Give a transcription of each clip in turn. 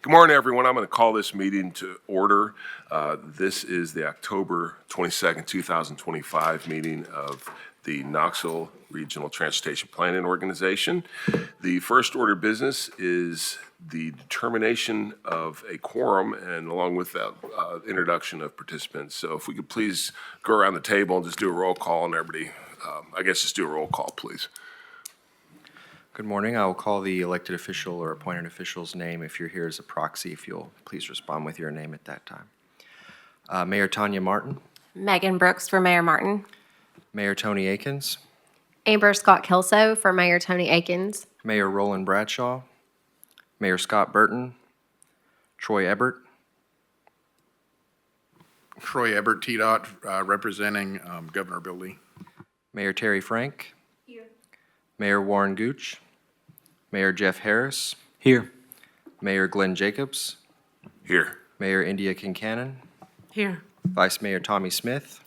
Good morning, everyone. I'm going to call this meeting to order. This is the October 22nd, 2025 meeting of the Knoxville Regional Transportation Planning Organization. The first order of business is the determination of a quorum and along with that, introduction of participants. So if we could please go around the table and just do a roll call and everybody, just do a roll call, please. Good morning. I will call the elected official or appointed official's name. If you're here as a proxy, if you'll please respond with your name at that time. Mayor Tanya Martin, Megan Brooks for Mayor Martin. Mayor Tony Akins, Amber Scott Kelso for Mayor Tony Akins. Mayor Roland Bradshaw, Mayor Scott Burton, Troy Ebert, Troy Ebert, TDOT, representing Governor Bill Lee. Mayor Terry Frank, Mayor Warren Gooch, Mayor Jeff Harris, Here. Mayor Glenn Jacobs, Here. Mayor India Kincannon, Here. Vice Mayor Tommy Smith,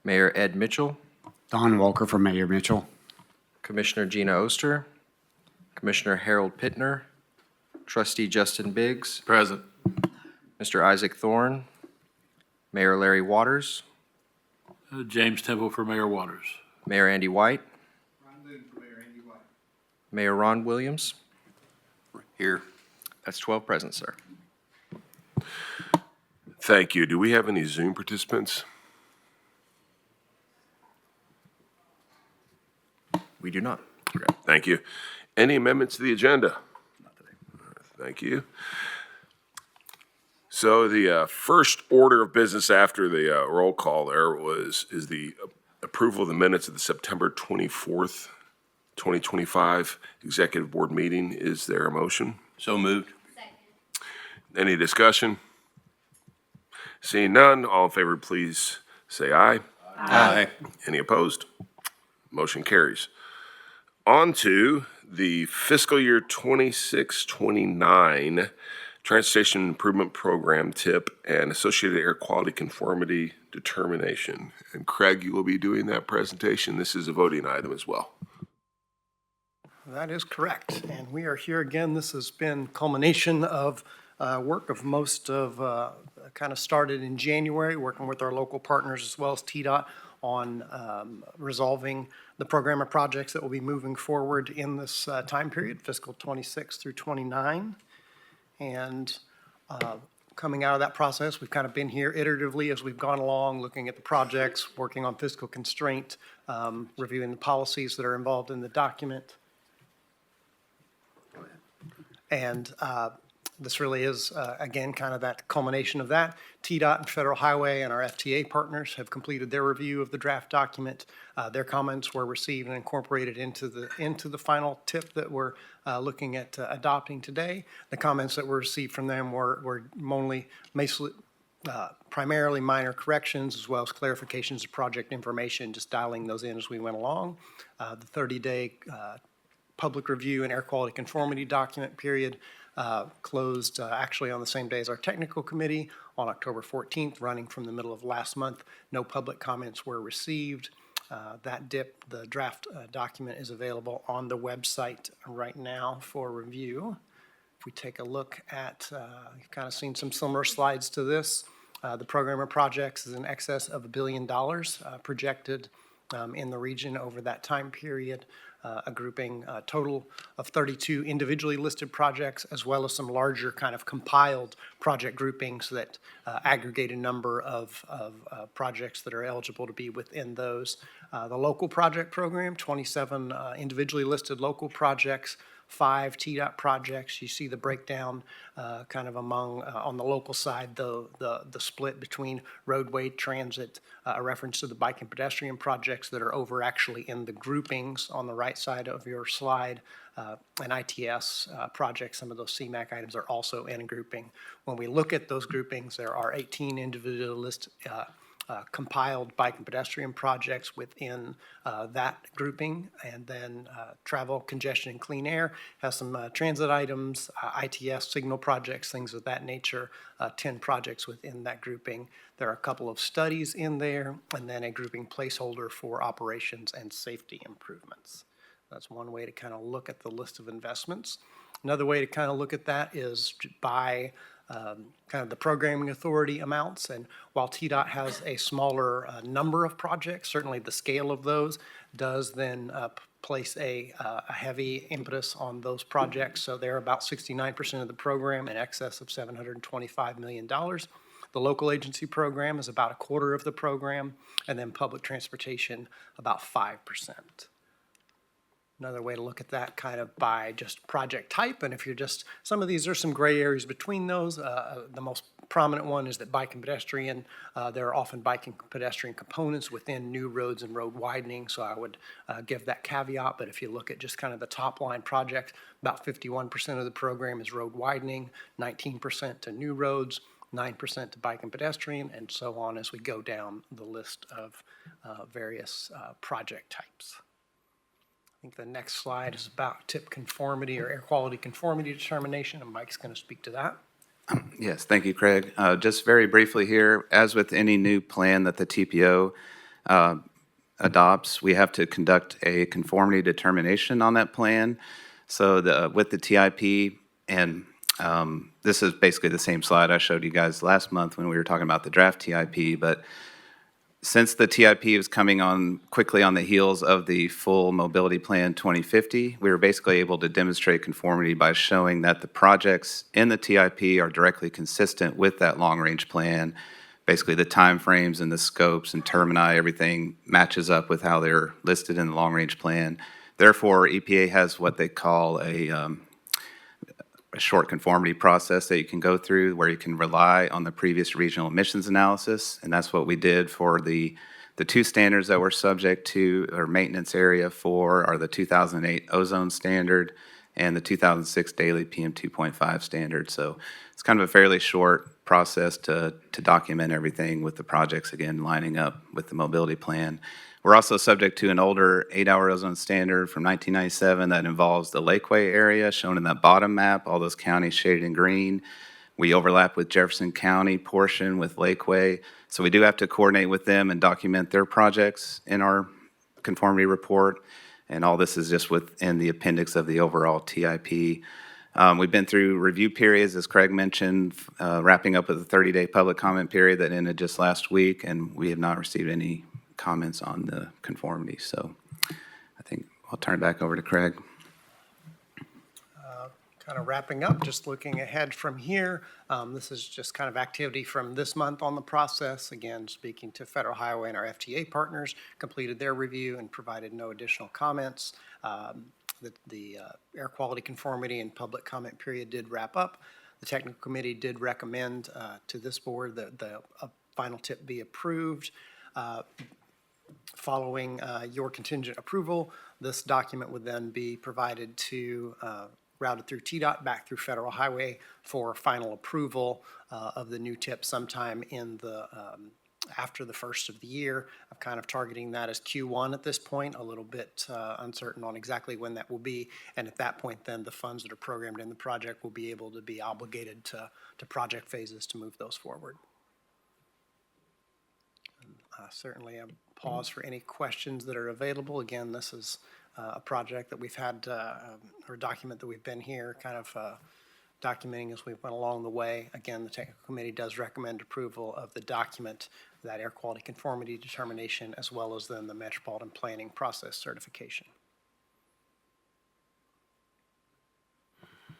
Mayor Ed Mitchell, Don Walker for Mayor Mitchell. Commissioner Gina Oster, Commissioner Harold Pittner, Trustee Justin Biggs, Present. Mr. Isaac Thorne, Mayor Larry Waters, James Temple for Mayor Waters. Mayor Andy White, Mayor Ron Williams. Here. That's 12 present, sir. Thank you. Do we have any Zoom participants? We do not. Okay, thank you. Any amendments to the agenda? Thank you. So the first order of business after the roll call there is the approval of the minutes of the September 24th, 2025 Executive Board meeting. Is there a motion? So moved. Any discussion? Seeing none, all in favor, please say aye. Aye. Any opposed? Motion carries. On to the fiscal year 26-29 Transportation Improvement Program TIP and associated air quality conformity determination. And Craig, you will be doing that presentation. This is a voting item as well. That is correct. And we are here again. This has been culmination of work of most of, kind of started in January, working with our local partners as well as TDOT on resolving the program of projects that will be moving forward in this time period, fiscal 26 through 29. And coming out of that process, we've kind of been here iteratively as we've gone along, looking at the projects, working on fiscal constraint, reviewing the policies that are involved in the document. And this really is, again, kind of that culmination of that. TDOT and Federal Highway and our FTA partners have completed their review of the draft document. Their comments were received and incorporated into the final tip that we're looking at adopting today. The comments that were received from them were primarily minor corrections as well as clarifications of project information, just dialing those in as we went along. The 30-day public review and air quality conformity document period closed actually on the same day as our technical committee on October 14th, running from the middle of last month. No public comments were received. The draft document is available on the website right now for review. If we take a look at, you've kind of seen some similar slides to this. The program of projects is in excess of $1 billion projected in the region over that time period. A grouping total of 32 individually listed projects, as well as some larger kind of compiled project groupings that aggregate a number of projects that are eligible to be within those. The local project program, 27 individually listed local projects, 5 TDOT projects. You see the breakdown kind of among, on the local side, the split between roadway, transit, a reference to the bike and pedestrian projects that are over actually in the groupings on the right side of your slide, and ITS projects. Some of those CMAQ items are also in a grouping. When we look at those groupings, there are 18 individual list compiled bike and pedestrian projects within that grouping, and then travel, congestion, and clean air has some transit items, ITS signal projects, things of that nature, 10 projects within that grouping. There are a couple of studies in there, and then a grouping placeholder for operations and safety improvements. That's one way to kind of look at the list of investments. Another way to kind of look at that is by kind of the programming authority amounts. And while TDOT has a smaller number of projects, certainly the scale of those does then place a heavy impetus on those projects. So they're about 69% of the program, in excess of $725 million. The local agency program is about a quarter of the program, and then public transportation about 5%. Another way to look at that kind of by just project type, and if you're just, some of these are some gray areas between those. The most prominent one is that bike and pedestrian, there are often bike and pedestrian components within new roads and road widening, so I would give that caveat. But if you look at just kind of the top line project, about 51% of the program is road widening, 19% to new roads, 9% to bike and pedestrian, and so on as we go down the list of various project types. I think the next slide is about tip conformity or air quality conformity determination, and Mike's going to speak to that. Yes, thank you, Craig. Just very briefly here, as with any new plan that the TPO adopts, we have to conduct a conformity determination on that plan. So with the TIP, and this is basically the same slide I showed you guys last month when we were talking about the draft TIP, but since the TIP is coming on quickly on the heels of the full mobility plan 2050, we were basically able to demonstrate conformity by showing that the projects in the TIP are directly consistent with that long-range plan. Basically, the timeframes and the scopes and termini, everything matches up with how they're listed in the long-range plan. Therefore, EPA has what they call a short conformity process that you can go through where you can rely on the previous regional emissions analysis, and that's what we did for the two standards that we're subject to or maintenance area for are the 2008 ozone standard and the 2006 daily PM 2.5 standard. So it's kind of a fairly short process to document everything with the projects, again, lining up with the mobility plan. We're also subject to an older 8-hour ozone standard from 1997 that involves the Lakeway area shown in that bottom map, all those counties shaded in green. We overlap with Jefferson County portion with Lakeway. So we do have to coordinate with them and document their projects in our conformity report. And all this is just within the appendix of the overall TIP. We've been through review periods, as Craig mentioned, wrapping up with a 30-day public comment period that ended just last week, and we have not received any comments on the conformity. So I think I'll turn it back over to Craig. Kind of wrapping up, just looking ahead from here. This is just kind of activity from this month on the process. Again, speaking to Federal Highway and our FTA partners, completed their review and provided no additional comments. The air quality conformity and public comment period did wrap up. The technical committee did recommend to this board that the final tip be approved. Following your contingent approval, this document would then be provided to routed through TDOT back through Federal Highway for final approval of the new tip sometime in the after the first of the year. I'm kind of targeting that as Q1 at this point, a little bit uncertain on exactly when that will be. And at that point, then the funds that are programmed in the project will be able to be obligated to project phases to move those forward. Certainly, a pause for any questions that are available. Again, this is a project that we've had, or a document that we've been here kind of documenting as we went along the way. Again, the technical committee does recommend approval of the document, that air quality conformity determination, as well as then the metropolitan planning process certification.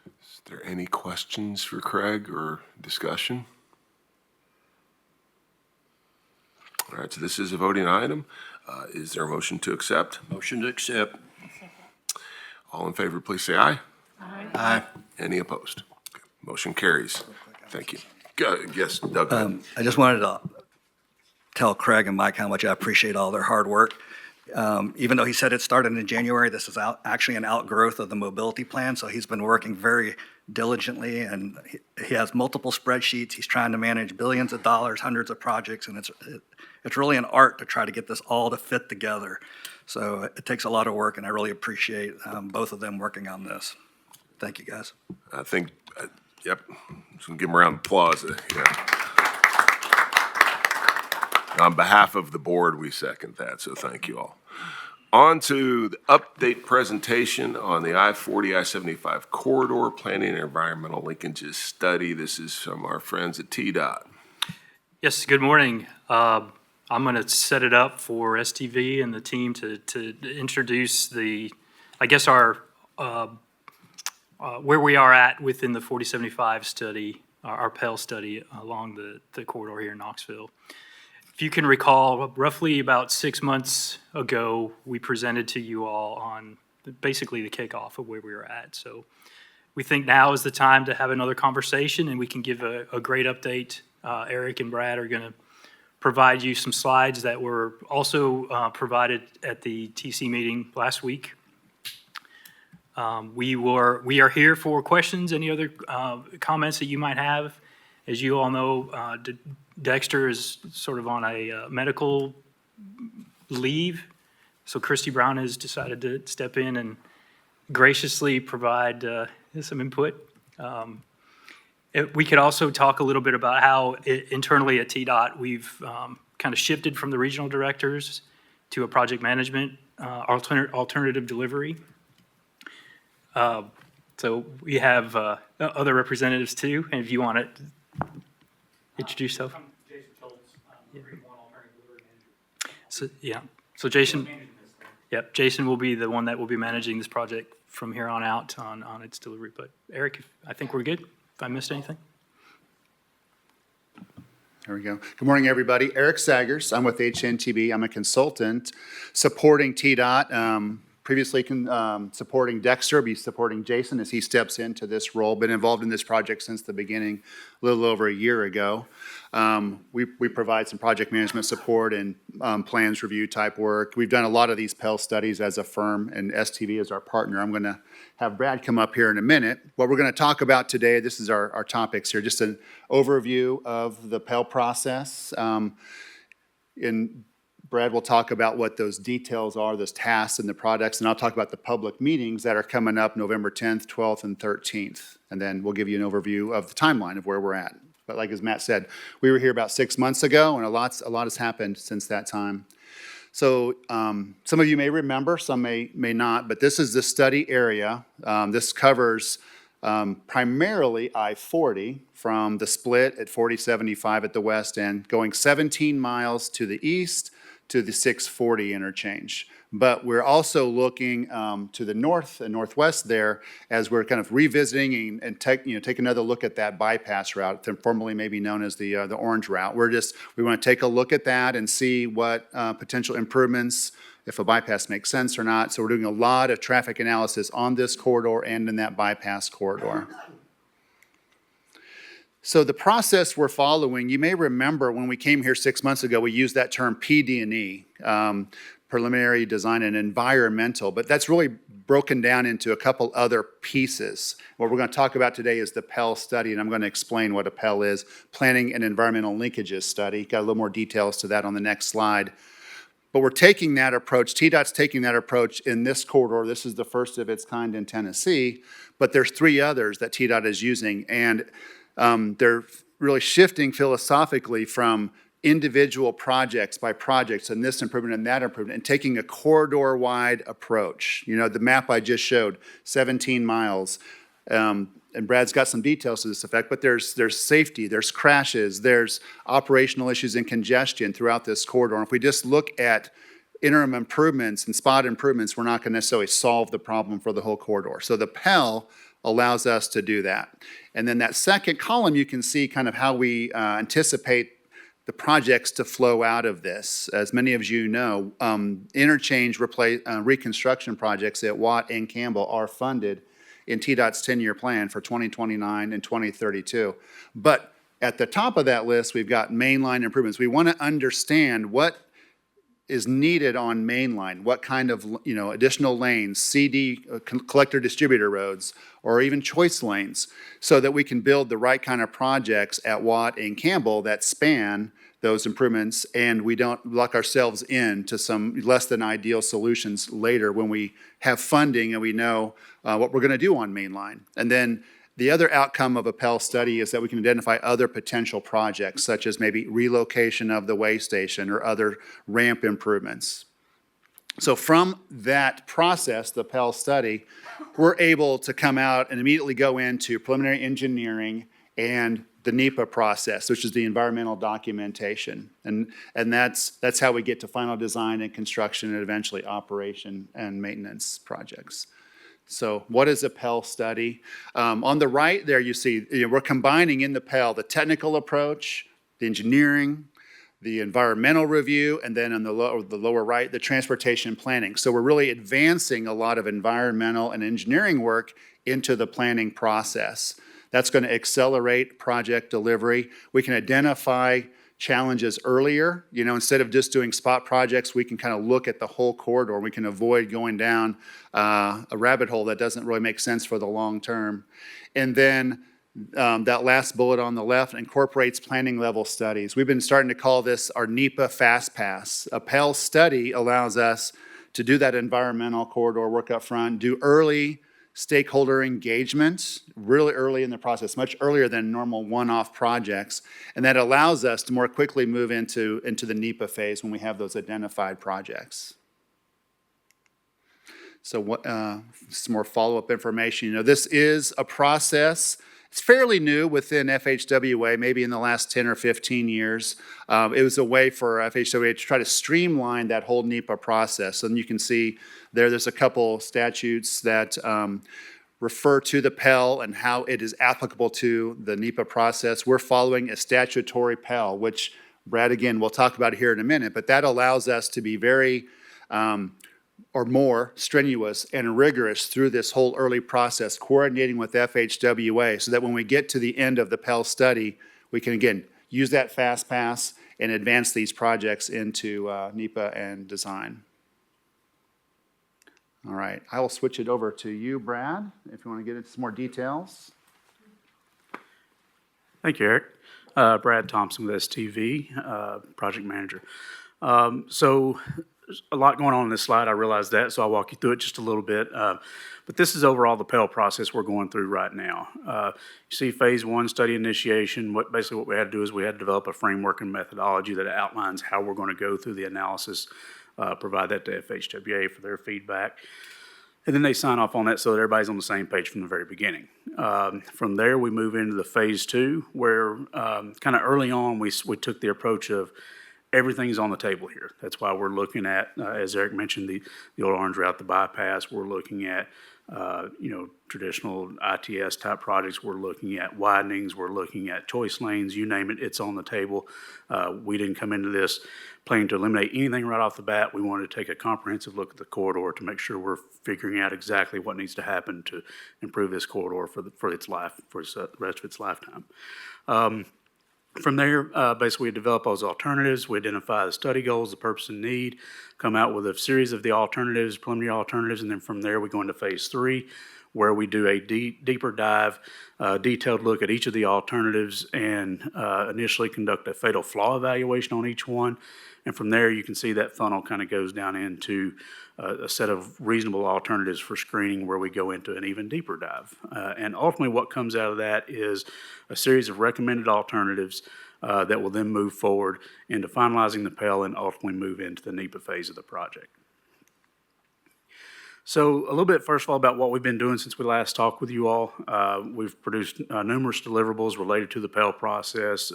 Is there any questions for Craig or discussion? All right, so this is a voting item. Is there a motion to accept? Motion to accept. All in favor, please say aye. Aye. Any opposed? Okay, motion carries. Thank you. Yes, Doug. I just wanted to tell Craig and Mike how much I appreciate all their hard work. Even though he said it started in January, this is actually an outgrowth of the mobility plan, so he's been working very diligently, and he has multiple spreadsheets. He's trying to manage billions of dollars, hundreds of projects, and it's really an art to try to get this all to fit together. So it takes a lot of work, and I really appreciate both of them working on this. Thank you, guys. I think, yep, just gonna give him a round of applause. On behalf of the board, we second that, so thank you all. On to the update presentation on the I-40, I-75 corridor planning and environmental linkages study. This is from our friends at TDOT. Yes, good morning. I'm going to set it up for STV and the team to introduce our where we are at within the 4075 study, our PEL study along the corridor here in Knoxville. If you can recall, roughly about 6 months ago, we presented to you all on basically the kickoff of where we were at. So we think now is the time to have another conversation, and we can give a great update. Eric and Brad are going to provide you some slides that were also provided at the TC meeting last week. We are here for questions, any other comments that you might have. As you all know, Dexter is sort of on a medical leave, so Christy Brown has decided to step in and graciously provide some input. We could also talk a little bit about how internally at TDOT we've kind of shifted from the regional directors to a project management alternative delivery. So we have other representatives too, and if you want to introduce yourself. I'm Jason Schultz, Region 1 Alternative Delivery Manager. So Jason, Jason will be the one that will be managing this project from here on out on its delivery. But Eric, I think we're good. If I missed anything. There we go. Good morning, everybody. Eric Saggers. I'm with HNTB. I'm a consultant supporting TDOT. Previously supporting Dexter, be supporting Jason as he steps into this role. Been involved in this project since the beginning, a little over a year ago. We provide some project management support and plans review type work. We've done a lot of these PEL studies as a firm, and STV is our partner. I'm going to have Brad come up here in a minute. What we're going to talk about today, this is our topics here, just an overview of the PEL process. Brad will talk about what those details are, those tasks and the products, and I'll talk about the public meetings that are coming up November 10th, 12th, and 13th. And then we'll give you an overview of the timeline of where we're at. But like as Matt said, we were here about 6 months ago, and a lot has happened since that time. So some of you may remember, some may not, but this is the study area. This covers primarily I-40 from the split at 4075 at the west end, going 17 miles to the east, to the 640 interchange. But we're also looking to the north and northwest there as we're kind of revisiting and take another look at that bypass route, formerly maybe known as the orange route. We want to take a look at that and see what potential improvements, if a bypass makes sense or not. So we're doing a lot of traffic analysis on this corridor and in that bypass corridor. So the process we're following, you may remember when we came here 6 months ago, we used that term PD&E, preliminary design and environmental, but that's really broken down into a couple other pieces. What we're going to talk about today is the PEL study, and I'm going to explain what a PEL is, Planning and Environmental Linkages Study. Got a little more details to that on the next slide. But we're taking that approach, TDOT's taking that approach in this corridor. This is the first of its kind in Tennessee, but there's 3 others that TDOT is using, and they're really shifting philosophically from individual projects by projects and this improvement and that improvement and taking a corridor-wide approach. You know, the map I just showed, 17 miles, and Brad's got some details to this effect, but there's safety, there's crashes, there's operational issues and congestion throughout this corridor. And if we just look at interim improvements and spot improvements, we're not going to necessarily solve the problem for the whole corridor. So the PEL allows us to do that. And then that second column, you can see kind of how we anticipate the projects to flow out of this. As many of you know, interchange reconstruction projects at Watt and Campbell are funded in TDOT's 10-year plan for 2029 and 2032. But at the top of that list, we've got mainline improvements. We want to understand what is needed on mainline, what kind of additional lanes, CD, collector distributor roads, or even choice lanes, so that we can build the right kind of projects at Watt and Campbell that span those improvements, and we don't lock ourselves into some less than ideal solutions later when we have funding and we know what we're going to do on mainline. And then the other outcome of a PEL study is that we can identify other potential projects, such as maybe relocation of the way station or other ramp improvements. So from that process, the Pell study, we're able to come out and immediately go into preliminary engineering and the NEPA process, which is the environmental documentation. And that's how we get to final design and construction and eventually operation and maintenance projects. So what is a Pell study? On the right there, you see we're combining in the Pell the technical approach, the engineering, the environmental review, and then on the lower right, the transportation planning. So we're really advancing a lot of environmental and engineering work into the planning process. That's going to accelerate project delivery. We can identify challenges earlier. Instead of just doing spot projects, we can kind of look at the whole corridor. We can avoid going down a rabbit hole that doesn't really make sense for the long term. And then that last bullet on the left incorporates planning level studies. We've been starting to call this our NEPA Fast Pass. A Pell study allows us to do that environmental corridor work up front, do early stakeholder engagement really early in the process, much earlier than normal one-off projects. And that allows us to more quickly move into the NEPA phase when we have those identified projects. So some more follow-up information. This is a process. It's fairly new within FHWA, maybe in the last 10 or 15 years. It was a way for FHWA to try to streamline that whole NEPA process. And you can see there's a couple statutes that refer to the Pell and how it is applicable to the NEPA process. We're following a statutory Pell, which Brad, again, we'll talk about here in a minute, but that allows us to be very or more strenuous and rigorous through this whole early process, coordinating with FHWA so that when we get to the end of the Pell study, we can, again, use that fast pass and advance these projects into NEPA and design. All right, I will switch it over to you, Brad, if you want to get into some more details. Thank you, Eric. Brad Thompson with STV, project manager. So there's a lot going on in this slide, I realize that, so I'll walk you through it just a little bit. But this is overall the Pell process we're going through right now. You see phase one, study initiation. Basically what we had to do is we had to develop a framework and methodology that outlines how we're going to go through the analysis, provide that to FHWA for their feedback. And then they sign off on that so that everybody's on the same page from the very beginning. From there, we move into the phase two, where kind of early on, we took the approach of everything's on the table here. That's why we're looking at, as Eric mentioned, the old orange route, the bypass. We're looking at, traditional ITS type projects. We're looking at widenings. We're looking at choice lanes. You name it, it's on the table. We didn't come into this planning to eliminate anything right off the bat. We wanted to take a comprehensive look at the corridor to make sure we're figuring out exactly what needs to happen to improve this corridor for its life, for the rest of its lifetime. From there, basically, we develop those alternatives. We identify the study goals, the purpose and need, come out with a series of the alternatives, preliminary alternatives, and then from there, we go into phase three, where we do a deeper dive, detailed look at each of the alternatives and initially conduct a fatal flaw evaluation on each one. And from there, you can see that funnel kind of goes down into a set of reasonable alternatives for screening where we go into an even deeper dive. And ultimately what comes out of that is a series of recommended alternatives that will then move forward into finalizing the Pell and ultimately move into the NEPA phase of the project. So a little bit, first of all, about what we've been doing since we last talked with you all. We've produced numerous deliverables related to the Pell process.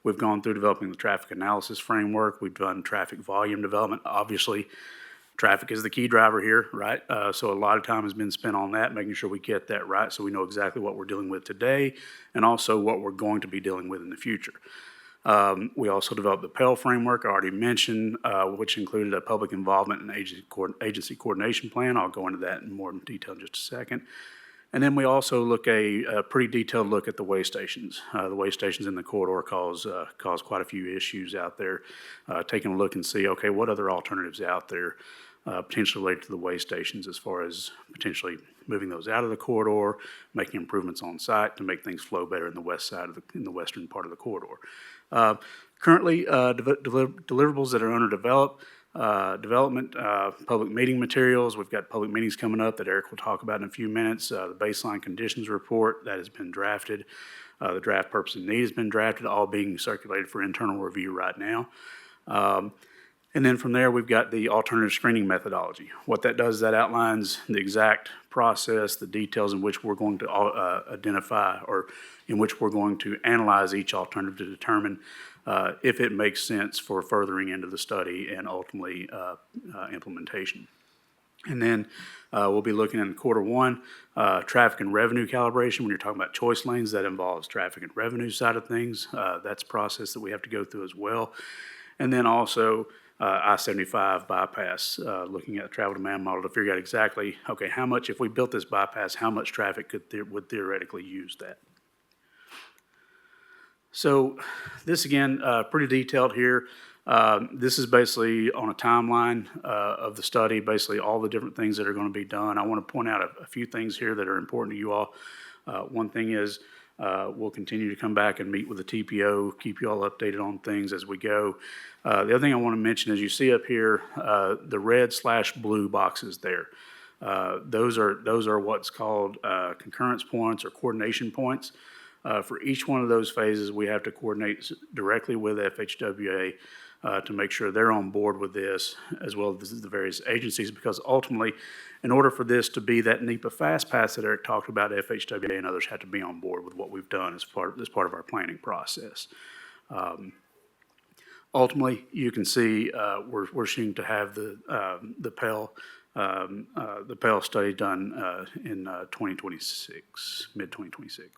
We've gone through developing the traffic analysis framework. We've done traffic volume development. Obviously, traffic is the key driver here, right? So a lot of time has been spent on that, making sure we get that right so we know exactly what we're dealing with today and also what we're going to be dealing with in the future. We also developed the Pell framework I already mentioned, which included a public involvement and agency coordination plan. I'll go into that in more detail in just a second. And then we also look a pretty detailed look at the way stations. The way stations in the corridor cause quite a few issues out there. Taking a look and see, okay, what other alternatives out there potentially related to the way stations as far as potentially moving those out of the corridor, making improvements on site to make things flow better in the west side of in the western part of the corridor. Currently, deliverables that are under development, public meeting materials. We've got public meetings coming up that Eric will talk about in a few minutes. The baseline conditions report that has been drafted. The draft purpose and need has been drafted, all being circulated for internal review right now. And then from there, we've got the alternative screening methodology. What that does is that outlines the exact process, the details in which we're going to identify or in which we're going to analyze each alternative to determine if it makes sense for furthering into the study and ultimately implementation. And then we'll be looking in quarter one, traffic and revenue calibration. When you're talking about choice lanes, that involves traffic and revenue side of things. That's a process that we have to go through as well. And then also I-75 bypass, looking at the travel demand model to figure out exactly, okay, how much, if we built this bypass, how much traffic would theoretically use that? So this again, pretty detailed here. This is basically on a timeline of the study, basically all the different things that are going to be done. I want to point out a few things here that are important to you all. One thing is we'll continue to come back and meet with the TPOe, keep you all updated on things as we go. The other thing I want to mention is you see up here the red/blue boxes there. Those are what's called concurrence points or coordination points. For each one of those phases, we have to coordinate directly with FHWA to make sure they're on board with this, as well as the various agencies, because ultimately, in order for this to be that NEPA fast pass that Eric talked about, FHWA and others have to be on board with what we've done as part of our planning process. Ultimately, you can see we're shooting to have the Pell study done in 2026, mid-2026.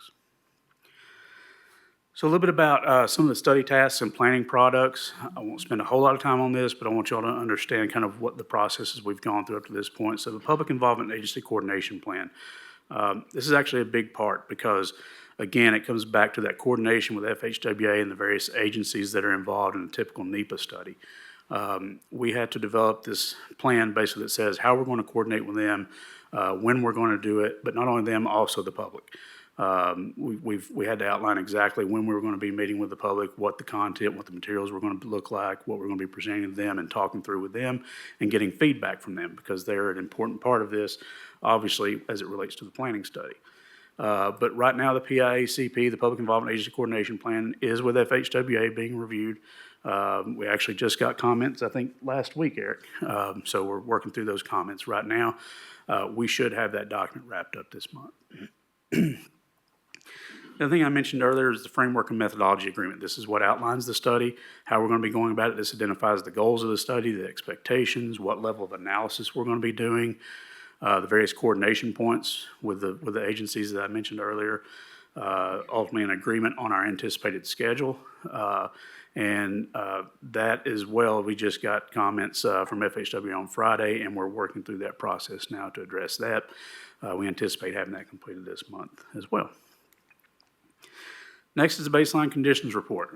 So a little bit about some of the study tasks and planning products. I won't spend a whole lot of time on this, but I want you all to understand kind of what the processes we've gone through up to this point. So the Public Involvement Agency Coordination Plan. This is actually a big part because, again, it comes back to that coordination with FHWA and the various agencies that are involved in a typical NEPA study. We had to develop this plan basically that says how we're going to coordinate with them, when we're going to do it, but not only them, also the public. We had to outline exactly when we were going to be meeting with the public, what the content, what the materials were going to look like, what we're going to be presenting to them and talking through with them and getting feedback from them because they're an important part of this, obviously, as it relates to the planning study. But right now, the PIACP, the Public Involvement Agency Coordination Plan, is with FHWA being reviewed. We actually just got comments, I think, last week, Eric. So we're working through those comments right now. We should have that document wrapped up this month. The other thing I mentioned earlier is the Framework and Methodology Agreement. This is what outlines the study, how we're going to be going about it. This identifies the goals of the study, the expectations, what level of analysis we're going to be doing, the various coordination points with the agencies that I mentioned earlier, ultimately an agreement on our anticipated schedule. And that as well, we just got comments from FHW on Friday, and we're working through that process now to address that. We anticipate having that completed this month as well. Next is the baseline conditions report.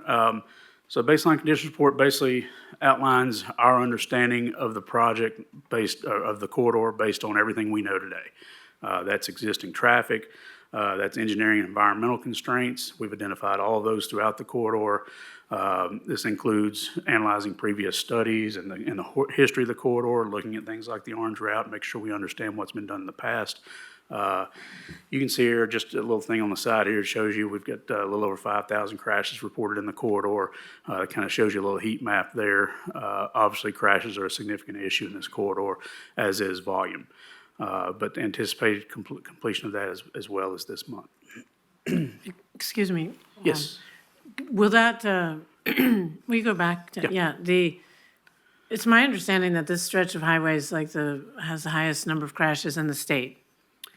So baseline conditions report basically outlines our understanding of the project of the corridor based on everything we know today. That's existing traffic, that's engineering and environmental constraints. We've identified all of those throughout the corridor. This includes analyzing previous studies and the history of the corridor, looking at things like the Orange Route, make sure we understand what's been done in the past. You can see here just a little thing on the side here. It shows you we've got a little over 5,000 crashes reported in the corridor. It kind of shows you a little heat map there. Obviously, crashes are a significant issue in this corridor, as is volume. But the anticipated completion of that as well as this month. Excuse me. Yes. Will that, we go back to, it's my understanding that this stretch of highways has the highest number of crashes in the state.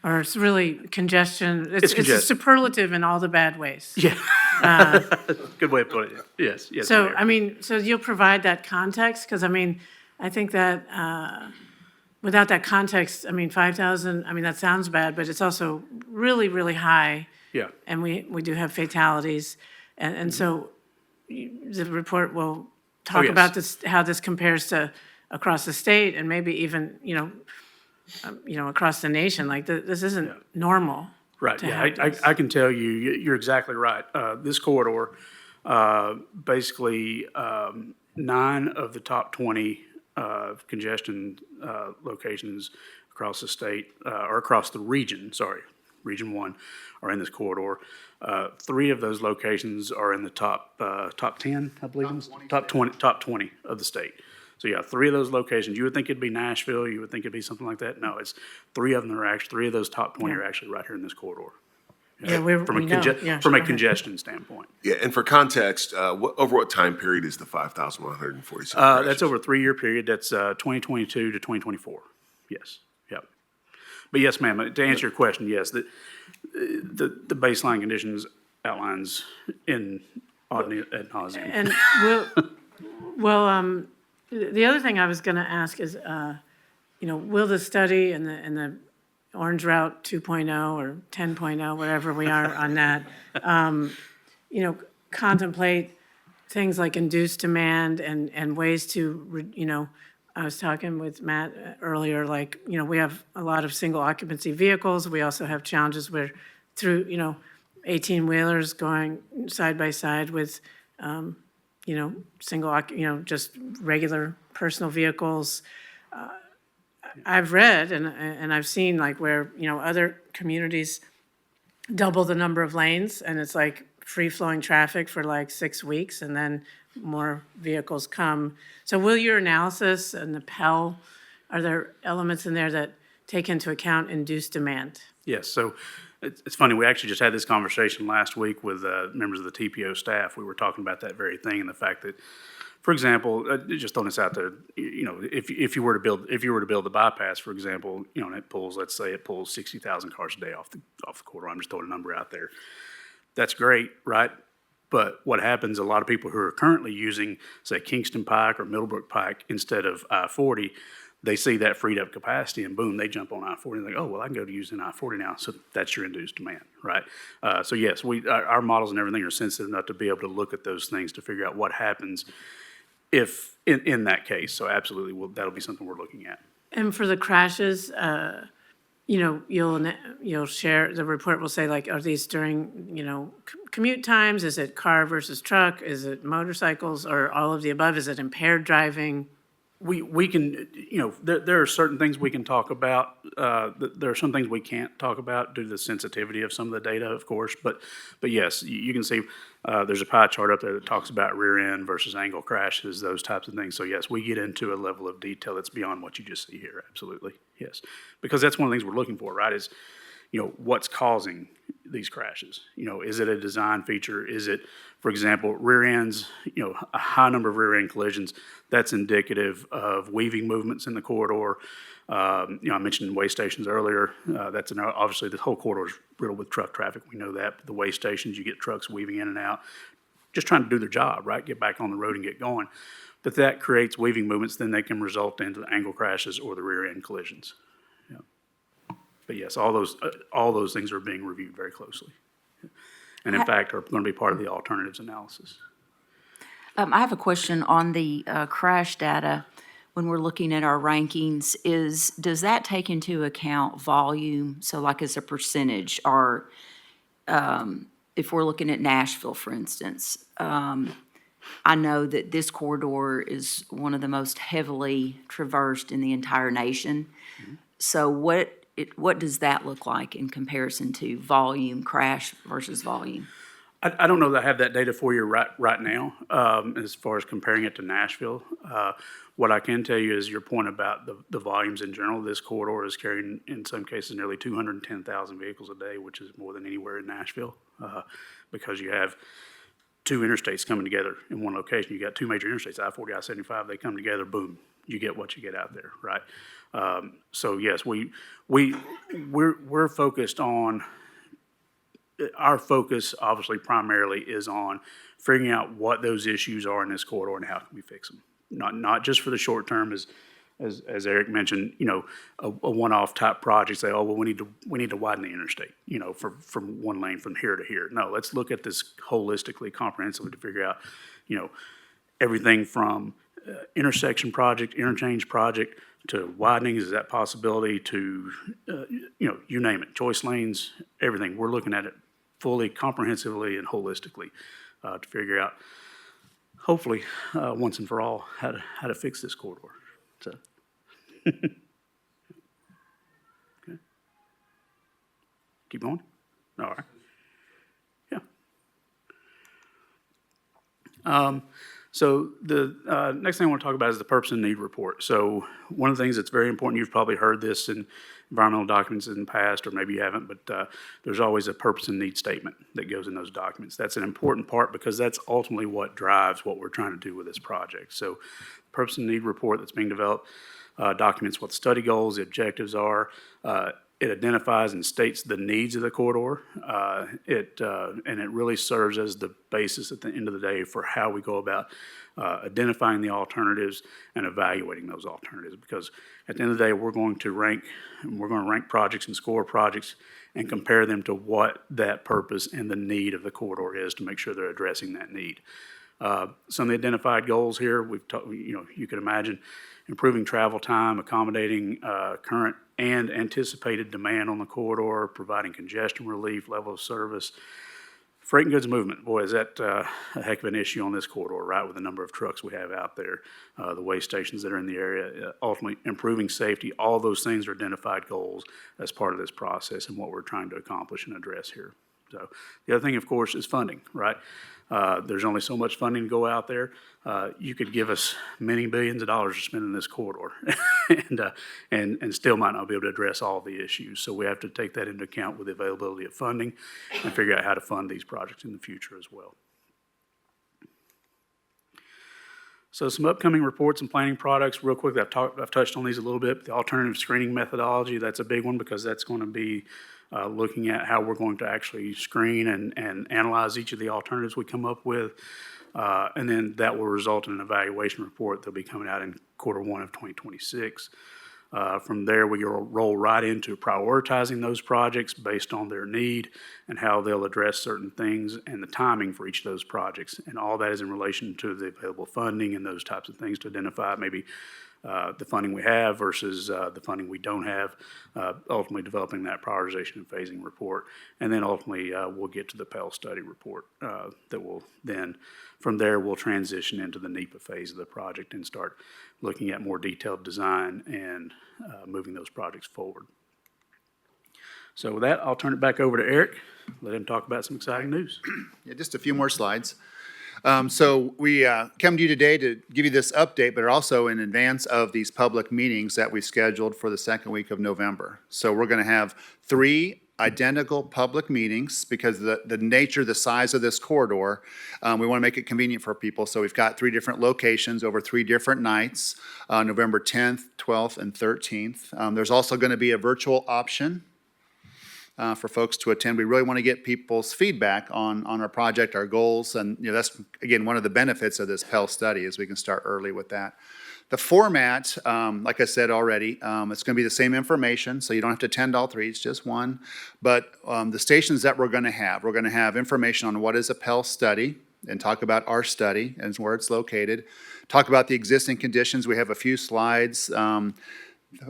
Or it's really congestion. It's a superlative in all the bad ways. Yeah. Good way of putting it. Yes. So, Mayor. I mean, so you'll provide that context? Because, I mean, I think that without that context, I mean, 5,000, I mean, that sounds bad, but it's also really, really high. Yeah. And we do have fatalities. And so the report will talk about this, how this compares to across the state and maybe even, across the nation. Like, this isn't normal. Right, yeah, I can tell you, you're exactly right. This corridor, basically, 9 of the top 20 congestion locations across the state, or across the region, Region 1, are in this corridor. 3 of those locations are in the top 10, I believe. Top 20 of the state. So yeah, 3 of those locations, you would think it'd be Nashville, you would think it'd be something like that. No, it's 3 of them are actually, 3 of those top 20 are actually right here in this corridor. Yeah, we know. Yeah, From a go ahead. congestion standpoint. Yeah, and for context, over what time period is the 5,147 That's crashes? over a 3-year period. That's 2022 to 2024. Yes, yep. But yes, ma'am, to answer your question, yes, the baseline conditions outlines in ad nauseam. And the other thing I was going to ask is, will the study and the Orange Route 2.0 or 10.0, whatever we are on that, contemplate things like induced demand and ways to, I was talking with Matt earlier, like, we have a lot of single occupancy vehicles. We also have challenges where through, 18-wheelers going side by side with, just regular personal vehicles. I've read and I've seen like where, other communities double the number of lanes and it's like free-flowing traffic for like 6 weeks and then more vehicles come. So will your analysis and the Pell, are there elements in there that take into account induced demand? Yes, so it's funny, we actually just had this conversation last week with members of the TPO staff. We were talking about that very thing and the fact that, for example, just throwing this out there, if you were to build the bypass, for example, and it pulls, let's say it pulls 60,000 cars a day off the corridor. I'm just throwing a number out there. That's great, right? But what happens, a lot of people who are currently using, say, Kingston Pike or Middlebrook Pike instead of I-40, they see that freed up capacity and boom, they jump on I-40 and they go, oh, well, I can go to using I-40 now. So that's your induced demand, right? So yes, our models and everything are sensitive enough to be able to look at those things to figure out what happens if in that case. So absolutely, that'll be something we're looking at. And for the crashes, you'll share, the report will say like, are these during, commute times? Is it car versus truck? Is it motorcycles or all of the above? Is it impaired driving? We can, there are certain things we can talk about. There are some things we can't talk about due to the sensitivity of some of the data, of course. But yes, you can see there's a pie chart up there that talks about rear end versus angle crashes, those types of things. So yes, we get into a level of detail that's beyond what you just see here. Absolutely, yes, because that's one of the things we're looking for, right? Is what's causing these crashes? Is it a design feature? Is it, for example, rear ends, a high number of rear end collisions, that's indicative of weaving movements in the corridor. I mentioned way stations earlier. Obviously the whole corridor is riddled with truck traffic. We know that. The way stations, you get trucks weaving in and out, just trying to do their job, right? Get back on the road and get going. But that creates weaving movements, then they can result into the angle crashes or the rear end collisions. But yes, all those things are being reviewed very closely, and in fact are going to be part of the alternatives analysis. I have a question on the crash data. When we're looking at our rankings, does that take into account volume? So like as a percentage, or if we're looking at Nashville, for instance, I know that this corridor is one of the most heavily traversed in the entire nation. Mm-hmm. So what does that look like in comparison to volume, crash versus volume? I don't know that I have that data for you right now as far as comparing it to Nashville. What I can tell you is your point about the volumes in general. This corridor is carrying, in some cases, nearly 210,000 vehicles a day, which is more than anywhere in Nashville, because you have 2 interstates coming together in one location. You got 2 major interstates, I-40, I-75. They come together, boom, you get what you get out there, right? So yes, we're focused on. Our focus, obviously, primarily is on figuring out what those issues are in this corridor and how can we fix them. Not just for the short term, as Eric mentioned, a one-off type project. Say, oh well, we need to widen the interstate, from one lane from here to here. No, let's look at this holistically, comprehensively to figure out, everything from intersection project, interchange project, to widening, is that possibility, to, you name it, choice lanes, everything. We're looking at it fully, comprehensively, and holistically to figure out, hopefully, once and for all, how to fix this corridor. So. Okay. Keep going? All right. Yeah. So the next thing I want to talk about is the purpose and need report. So one of the things that's very important, you've probably heard this in environmental documents in the past, or maybe you haven't, but there's always a purpose and need statement that goes in those documents. That's an important part because that's ultimately what drives what we're trying to do with this project. So purpose and need report that's being developed documents what the study goals, the objectives are. It identifies and states the needs of the corridor. And it really serves as the basis at the end of the day for how we go about identifying the alternatives and evaluating those alternatives. Because at the end of the day, we're going to rank projects and score projects and compare them to what that purpose and the need of the corridor is to make sure they're addressing that need. Some of the identified goals here, you could imagine improving travel time, accommodating current and anticipated demand on the corridor, providing congestion relief, level of service. Freight and goods movement, boy, is that a heck of an issue on this corridor, right, with the number of trucks we have out there, the way stations that are in the area, ultimately improving safety. All those things are identified goals as part of this process and what we're trying to accomplish and address here. So the other thing, of course, is funding, right? There's only so much funding to go out there. You could give us many billions of dollars to spend in this corridor and still might not be able to address all the issues. So we have to take that into account with the availability of funding and figure out how to fund these projects in the future as well. So some upcoming reports and planning products, real quick, I've touched on these a little bit, but the alternative screening methodology, that's a big one because that's going to be looking at how we're going to actually screen and analyze each of the alternatives we come up with. And then that will result in an evaluation report that'll be coming out in Q1 of 2026. From there, we roll right into prioritizing those projects based on their need and how they'll address certain things and the timing for each of those projects. And all that is in relation to the available funding and those types of things to identify maybe the funding we have versus the funding we don't have, ultimately developing that prioritization and phasing report. And then ultimately, we'll get to the Pell study report that will then, from there, we'll transition into the NEPA phase of the project and start looking at more detailed design and moving those projects forward. So with that, I'll turn it back over to Eric, let him talk about some exciting news. Yeah, just a few more slides. So we come to you today to give you this update, but also in advance of these public meetings that we scheduled for the second week of November. So we're going to have 3 identical public meetings because the nature, the size of this corridor, we want to make it convenient for people. So we've got 3 different locations over 3 different nights, November 10th, 12th, and 13th. There's also going to be a virtual option for folks to attend. We really want to get people's feedback on our project, our goals, and that's, again, one of the benefits of this Pell study is we can start early with that. The format, like I said already, it's going to be the same information, so you don't have to attend all 3, it's just one. But the stations that we're going to have information on what is a Pell study and talk about our study and where it's located. Talk about the existing conditions. We have a few slides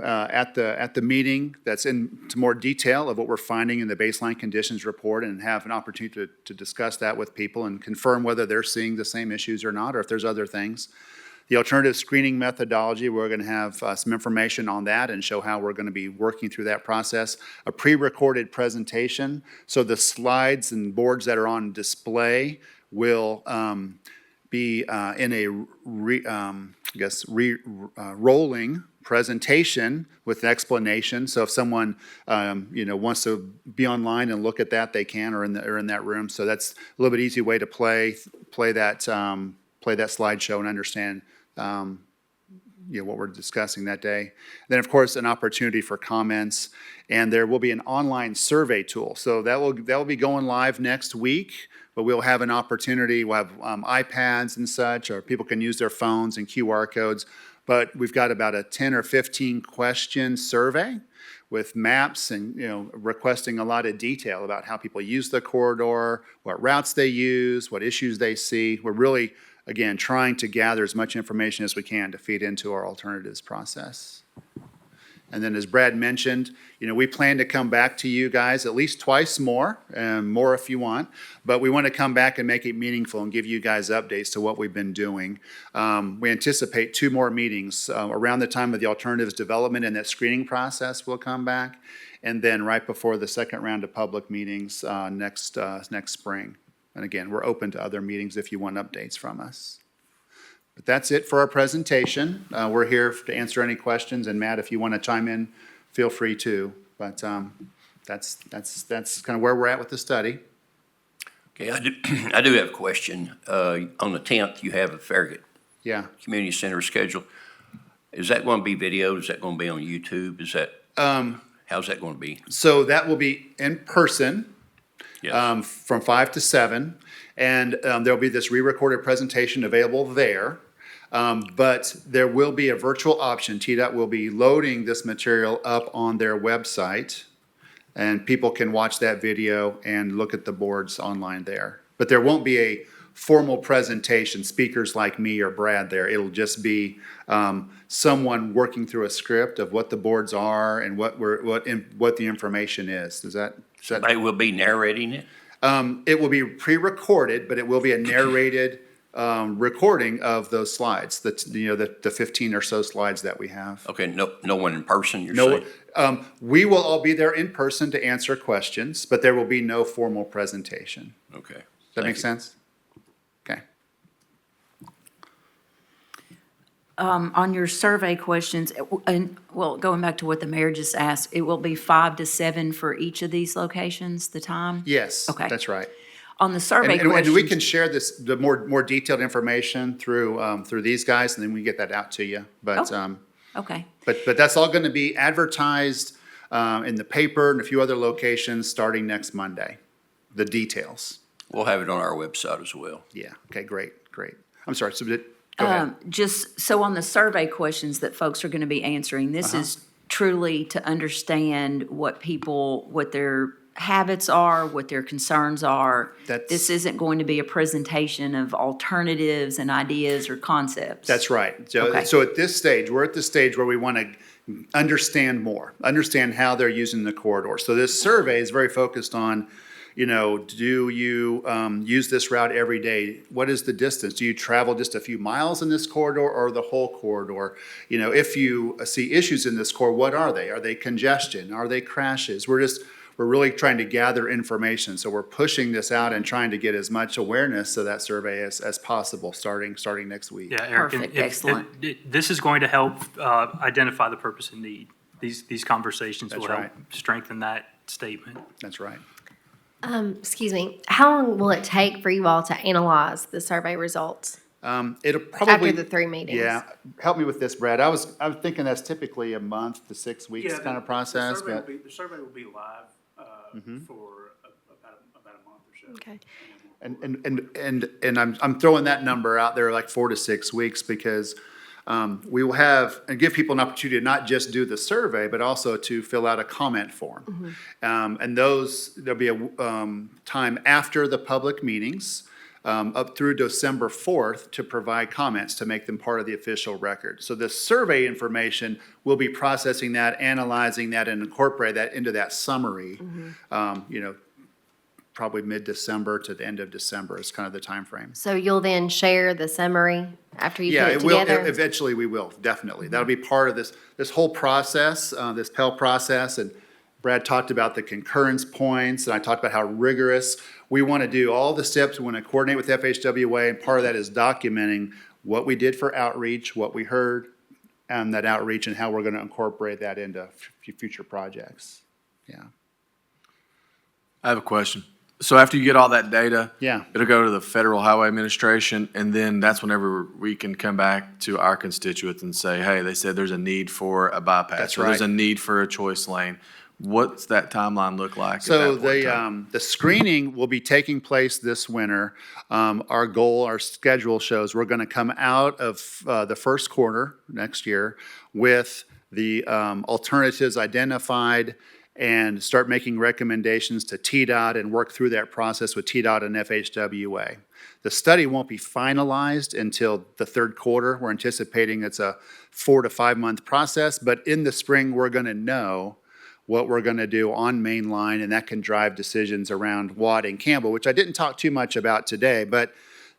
at the meeting that's into more detail of what we're finding in the baseline conditions report and have an opportunity to discuss that with people and confirm whether they're seeing the same issues or not, or if there's other things. The alternative screening methodology, we're going to have some information on that and show how we're going to be working through that process. A pre-recorded presentation, so the slides and boards that are on display will be in a rolling presentation with explanation. So if someone wants to be online and look at that, they can, or in that room. So that's a little bit easy way to play that slideshow and understand what we're discussing that day. And then, of course, an opportunity for comments, and there will be an online survey tool. So that will be going live next week, but we'll have an opportunity. We'll have iPads and such, or people can use their phones and QR codes. But we've got about a 10 or 15 question survey with maps and requesting a lot of detail about how people use the corridor, what routes they use, what issues they see. We're really, again, trying to gather as much information as we can to feed into our alternatives process. And then as Brad mentioned, we plan to come back to you guys at least twice more, and more if you want, but we want to come back and make it meaningful and give you guys updates to what we've been doing. We anticipate 2 more meetings around the time of the alternatives development, and that screening process will come back, and then right before the second round of public meetings next spring. And again, we're open to other meetings if you want updates from us. But that's it for our presentation. We're here to answer any questions, and Matt, if you want to chime in, feel free to. But that's kind of where we're at with the study. Okay, I do have a question. On the 10th, you have a Farragut Yeah. Community Center schedule. Is that going to be videoed? Is that going to be on YouTube? Is that, how's that going to be? So that will be in person. Yes. From 5 to 7, and there'll be this re-recorded presentation available there. But there will be a virtual option. TDOT will be loading this material up on their website, and people can watch that video and look at the boards online there. But there won't be a formal presentation, speakers like me or Brad there. It'll just be someone working through a script of what the boards are and what the information is. Does that? They will be narrating it? It will be pre-recorded, but it will be a narrated recording of those slides, the 15 or so slides that we have. Okay, no one in person, you're saying? No, we will all be there in person to answer questions, but there will be no formal presentation. Okay. Does that make sense? Okay. On your survey questions, and, well, going back to what the mayor just asked, it will be 5 to 7 for each of these locations, the time? Yes, Okay. that's right. On the survey And questions. we can share the more detailed information through these guys, and then we get that out to you. But Okay. But that's all going to be advertised in the paper and a few other locations starting next Monday. The details. We'll have it on our website as well. Yeah. Okay. Great. I'm sorry. So go ahead. Just, so on the survey questions that folks are going to be answering, this is truly to understand what their habits are, what their concerns are. This isn't going to be a presentation of alternatives and ideas or concepts. That's right. So, Okay. so at this stage, we're at the stage where we want to understand how they're using the corridor. So this survey is very focused on, do you use this route every day? What is the distance? Do you travel just a few miles in this corridor or the whole corridor? If you see issues in this corridor, what are they? Are they congestion? Are they crashes? We're really trying to gather information. So we're pushing this out and trying to get as much awareness of that survey as possible starting next week. Yeah, Eric, Perfect, excellent. this is going to help identify the purpose and need. These conversations That's will right. help strengthen that statement. That's right. Excuse me, how long will it take for you all to analyze the survey results It'll probably. after the 3 meetings? Yeah, help me with this, Brad. I was thinking that's typically a month to 6 weeks kind of process, but. The survey will be live for about a month or so. Okay. And I'm throwing that number out there like 4 to 6 weeks because we will have, and give people an opportunity to not just do the survey, but also to fill out a comment form. And there'll be a time after the public meetings, up through December 4th to provide comments to make them part of the official record. So the survey information, we'll be processing that, analyzing that, and incorporate that into that summary. Probably mid-December to the end of December is kind of the timeframe. So you'll then share the summary after you Yeah, put it it will, together? eventually we will, definitely. That'll be part of this whole process, this Pell process, and Brad talked about the concurrence points, and I talked about how rigorous. We want to do all the steps, we want to coordinate with FHWA, and part of that is documenting what we did for outreach, what we heard, and that outreach, and how we're going to incorporate that into future projects. Yeah. I have a question. So after you get all that data, Yeah. it'll go to the Federal Highway Administration, and then that's whenever we can come back to our constituents and say, hey, they said there's a need for a bypass. That's or there's right. a need for a choice lane. What's that timeline look like at So that point in time? the screening will be taking place this winter. Our goal, our schedule shows we're going to come out of the first quarter next year with the alternatives identified and start making recommendations to TDOT and work through that process with TDOT and FHWA. The study won't be finalized until the third quarter. We're anticipating it's a 4 to 5 month process, but in the spring, we're going to know what we're going to do on Main Line, and that can drive decisions around Watt and Campbell, which I didn't talk too much about today, but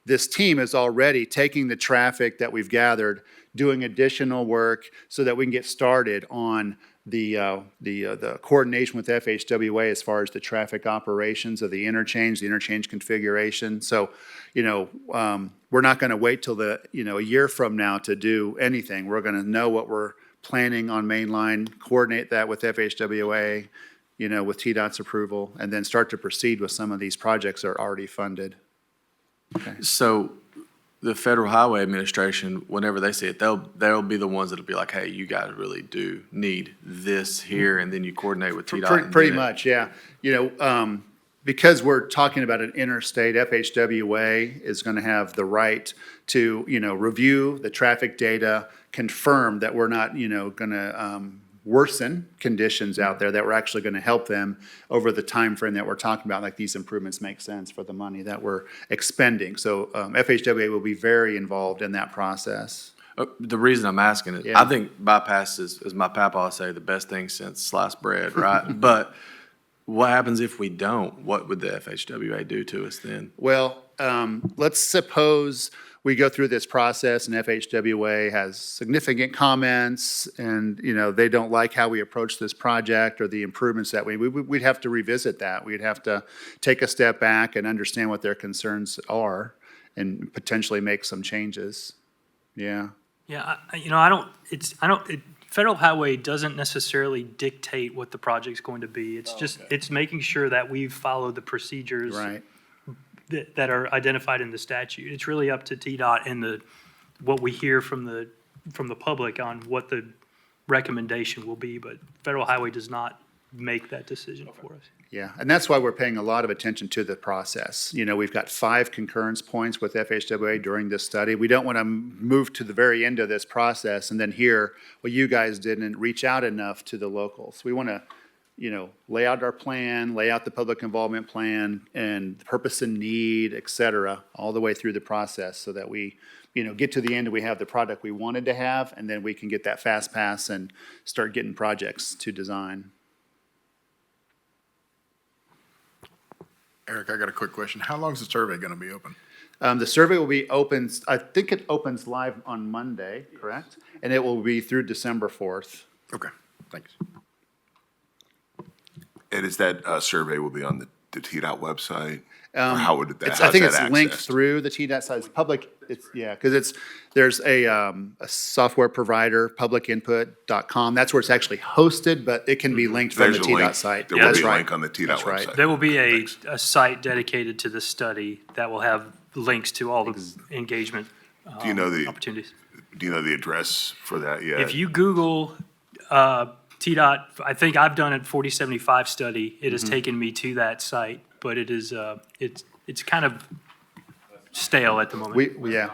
this team is already taking the traffic that we've gathered, doing additional work so that we can get started on the coordination with FHWA as far as the traffic operations of the interchange configuration. So, we're not going to wait till a year from now to do anything. We're going to know what we're planning on mainline, coordinate that with FHWA, with TDOT's approval, and then start to proceed with some of these projects that are already funded. So the Federal Highway Administration, whenever they see it, they'll be the ones that'll be like, hey, you guys really do need this here, and then you coordinate with TDOT. Pretty much, yeah. Because we're talking about an interstate, FHWA is going to have the right to, review the traffic data, confirm that we're not, going to worsen conditions out there, that we're actually going to help them over the time frame that we're talking about, like these improvements make sense for the money that we're expending. So FHWA will be very involved in that process. The reason I'm asking is, I think bypass is, as my papa say, the best thing since sliced bread, right? But what happens if we don't? What would the FHWA do to us then? Well, let's suppose we go through this process and FHWA has significant comments and, they don't like how we approach this project or the improvements that we'd have to revisit that. We'd have to take a step back and understand what their concerns are and potentially make some changes. Yeah. Yeah, Federal Highway doesn't necessarily dictate what the project's going to be. It's it's making sure that we've followed the procedures that are identified in the statute. It's really up to TDOT and what we hear from the public on what the recommendation will be, but Federal Highway does not make that decision for us. Yeah, and that's why we're paying a lot of attention to the process. We've got 5 concurrence points with FHWA during this study. We don't want to move to the very end of this process and then hear, well, you guys didn't reach out enough to the locals. We want to, lay out our plan, lay out the public involvement plan and the purpose and need, et cetera, all the way through the process so that we, get to the end and we have the product we wanted to have, and then we can get that fast pass and start getting projects to design. Eric, I got a quick question. How long is the survey going to be open? The survey will be open, I think it opens live on Monday, correct? And it will be through December 4th. Okay, thanks. And is that survey will be on the TDOT website? Or how would that, I think how's it's that linked accessed? through the TDOT site. It's public, because there's a software provider, publicinput.com. That's where it's actually hosted, but it can be linked from the There's a link. TDOT site. There will That's be a right. link on the TDOT That's right. website. There will be a site dedicated to the study that will have links to all the engagement Do you know opportunities. Do you know the address for that yet? If you Google TDOT, I think I've done a 4075 study. It has taken me to that site, but it is it's kind of stale at the moment. Yeah,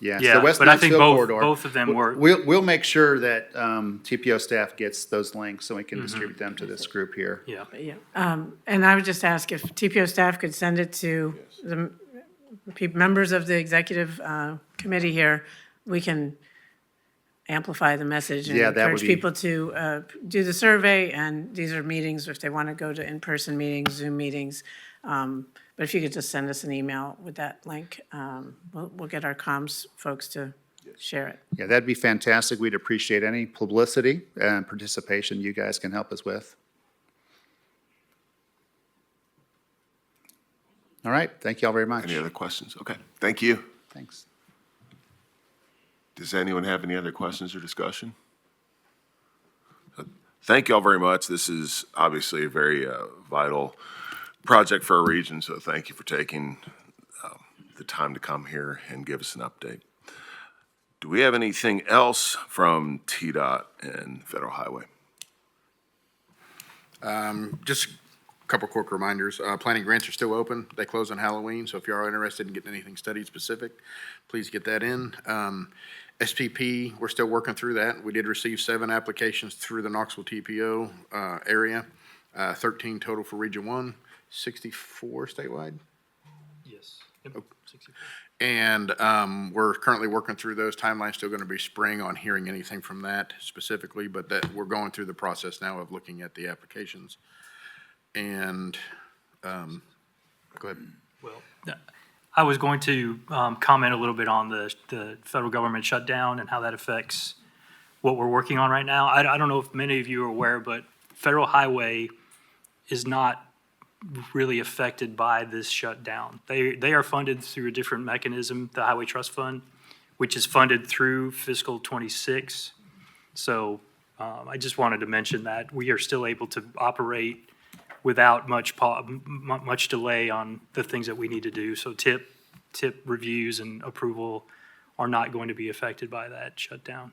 Yeah, so West but I think Knoxville both- corridor. both of them work. We'll make sure that TPO staff gets those links so we can distribute them to this group here. Yeah. Yeah, and I would just ask if TPO staff could send it to the members of the executive committee here, we can amplify the message and Yeah, that would encourage be- people to do the survey, and these are meetings if they want to go to in-person meetings, Zoom meetings. But if you could just send us an email with that link, we'll get our comms folks to share it. Yeah, that'd be fantastic. We'd appreciate any publicity and participation you guys can help us with. All right, thank you all very much. Any other questions? Okay, thank you. Thanks. Does anyone have any other questions or discussion? Thank you all very much. This is obviously a very vital project for our region, so thank you for taking the time to come here and give us an update. Do we have anything else from TDOT and Federal Highway? Just a couple quick reminders. Planning grants are still open. They close on Halloween, so if you are interested in getting anything study specific, please get that in. SPP, we're still working through that. We did receive 7 applications through the Knoxville TPO area, 13 total for Region 1, 64 statewide. Yes. Oh. And we're currently working through those. Timeline's still going to be spring on hearing anything from that specifically, but that we're going through the process now of looking at the applications. And go ahead. Well, I was going to comment a little bit on the federal government shutdown and how that affects what we're working on right now. I don't know if many of you are aware, but Federal Highway is not really affected by this shutdown. They are funded through a different mechanism, the Highway Trust Fund, which is funded through fiscal '26. So I just wanted to mention that we are still able to operate without much delay on the things that we need to do. So tip reviews and approval are not going to be affected by that shutdown.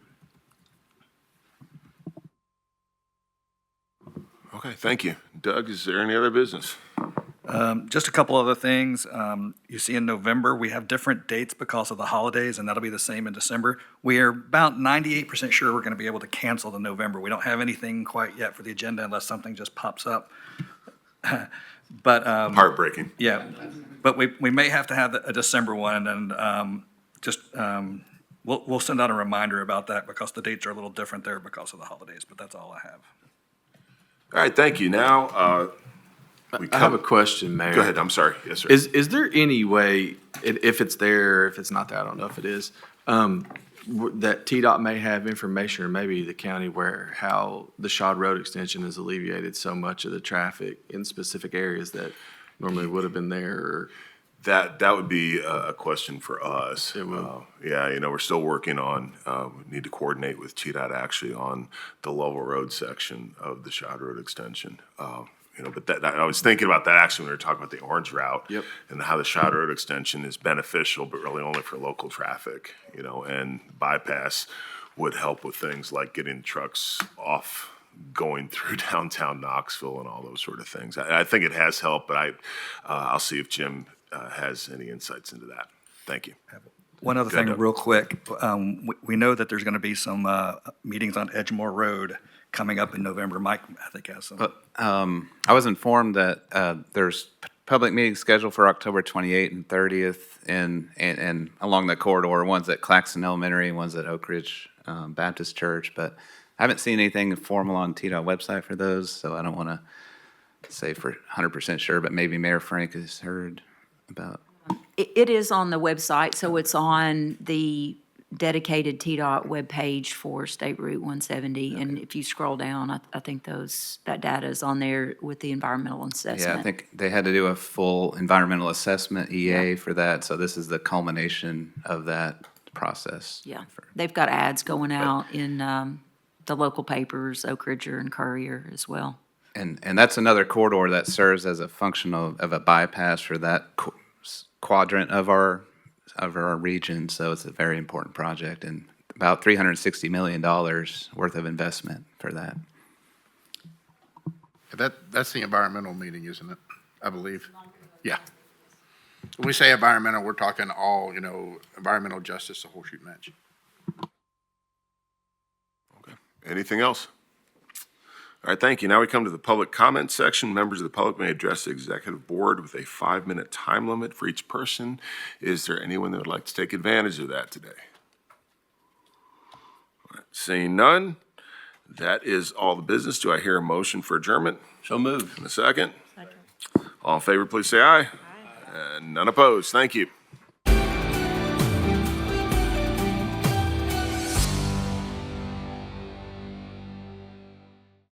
Okay, thank you. Doug, is there any other business? Just a couple other things. You see in November, we have different dates because of the holidays, and that'll be the same in December. We are about 98% sure we're going to be able to cancel the November. We don't have anything quite yet for the agenda unless something just pops up. But Heartbreaking. yeah, but we may have to have a December one, and we'll send out a reminder about that because the dates are a little different there because of the holidays, but that's all I have. All right, thank you. Now, I have a question, Mayor. Go ahead, I'm sorry. Yes, sir. Is there any way, if it's there, if it's not there, I don't know if it is, that TDOT may have information, or maybe the county, where how the Shad Road extension has alleviated so much of the traffic in specific areas that normally would have been there, or? That would be a question for us. It will. Yeah, we're still working on, we need to coordinate with TDOT actually on the Lovell Road section of the Shad Road extension. But I was thinking about that actually when we were talking about the Orange Route. Yep. And how the Shad Road extension is beneficial, but really only for local traffic, and bypass would help with things like getting trucks off going through downtown Knoxville and all those sort of things. I think it has helped, but I'll see if Jim has any insights into that. Thank you. One other Go ahead, thing Doug. real quick. We know that there's going to be some meetings on Edgemore Road coming up in November. Mike, I think, has some. I was informed that there's public meetings scheduled for October 28th and 30th and along the corridor, one's at Claxton Elementary, one's at Oak Ridge Baptist Church, but I haven't seen anything formal on TDOT website for those, so I don't want to say for 100% sure, but maybe Mayor Frank has heard about. It is on the website, so it's on the dedicated TDOT webpage for State Route 170. Okay. And if you scroll down, I think that data is on there with the environmental assessment. Yeah, I think they had to do a full environmental assessment, EA, for that. So this is the culmination of that process. Yeah, they've got ads going out in the local papers, Oak Ridger and Courier as well. And that's another corridor that serves as a function of a bypass for that quadrant of our region, so it's a very important project and about $360 million worth of investment for that. That's the environmental meeting, isn't it? I believe. Yeah. When we say environmental, we're talking all, environmental justice, the whole shoot match. Okay. Anything else? All right, thank you. Now we come to the public comment section. Members of the public may address the executive board with a 5-minute time limit for each person. Is there anyone that would like to take advantage of that today? All right, seeing none, that is all the business. Do I hear a motion for adjournment? So moved. In a second? Second. All in favor, please say aye. Aye. And none opposed. Thank you.